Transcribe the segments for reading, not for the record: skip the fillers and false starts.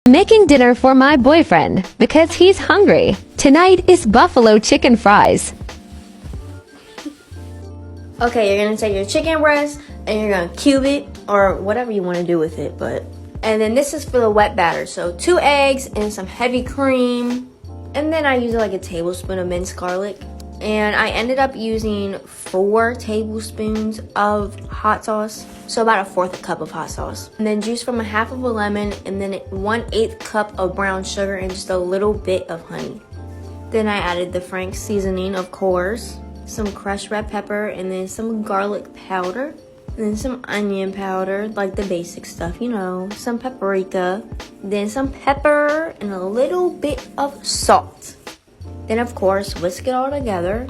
Making dinner for my boyfriend because he's hungry. Tonight is buffalo chicken fries. Okay, you're gonna take your chicken breast and you're gonna cube it or whatever you want to do with it, and then this is for the wet batter. So 2 eggs and some heavy cream, and then I use like a tablespoon of minced garlic, and I ended up using 4 tablespoons of hot sauce, so about 1/4 cup of hot sauce, and then juice from 1/2 of a lemon, and then 1/8 cup of brown sugar and just a little bit of honey. Then I added the Frank's seasoning, of course, some crushed red pepper, and then some garlic powder, and then some onion powder, like the basic stuff, you know, some paprika, then some pepper, and a little bit of salt. Then, of course, whisk it all together.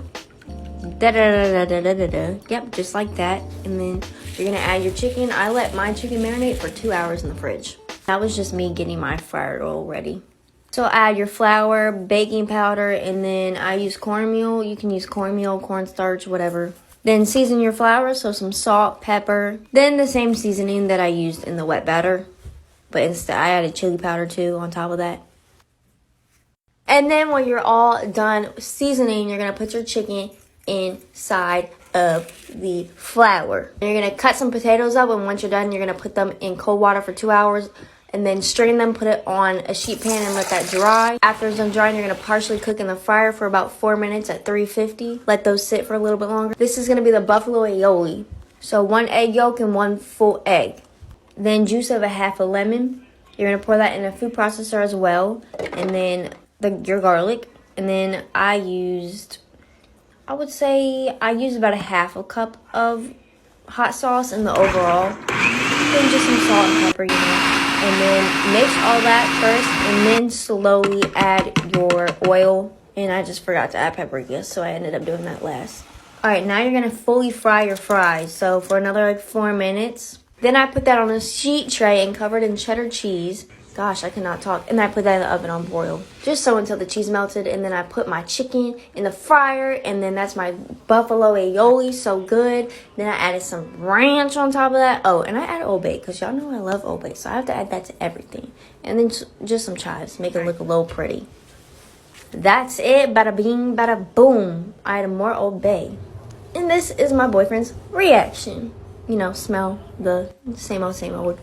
Yep, just like that. And then you're gonna add your chicken. I let my chicken marinate for 2 hours in the fridge. That was just me getting my fried roll ready. So add your flour, baking powder, and then I use cornmeal. You can use cornmeal, cornstarch, whatever. Then season your flour, so some salt, pepper. Then the same seasoning that I used in the wet batter, but instead I added chili powder too on top of that. And then when you're all done seasoning, you're gonna put your chicken inside of the flour. And you're gonna cut some potatoes up, and once you're done, you're gonna put them in cold water for 2 hours. And then strain them, put it on a sheet pan and let that dry. After it's done drying, you're gonna partially cook in the fryer for about 4 minutes at 350. Let those sit for a little bit longer. This is gonna be the buffalo aioli. So 1 egg yolk and 1 full egg. Then juice of 1/2 a lemon. You're gonna pour that in a food processor as well. And then your garlic. And then I used about 1/2 cup of hot sauce in the overall. Then just some salt and pepper, you know. And then mix all that first, and then slowly add your oil. And I just forgot to add paprika, so I ended up doing that last. All right, now you're gonna fully fry your fries. So for another like 4 minutes. Then I put that on a sheet tray and covered in cheddar cheese. Gosh, I cannot talk. And I put that in the oven on broil. Just so until the cheese melted. And then I put my chicken in the fryer. And then that's my buffalo aioli. So good. Then I added some ranch on top of that. Oh, and I added Old Bay. Because y'all know I love Old Bay. So I have to add that to everything. And then just some chives. Make it look a little pretty. That's it. Bada bing, bada boom. I added more Old Bay. And this is my boyfriend's reaction. You know, smell the same old, same old.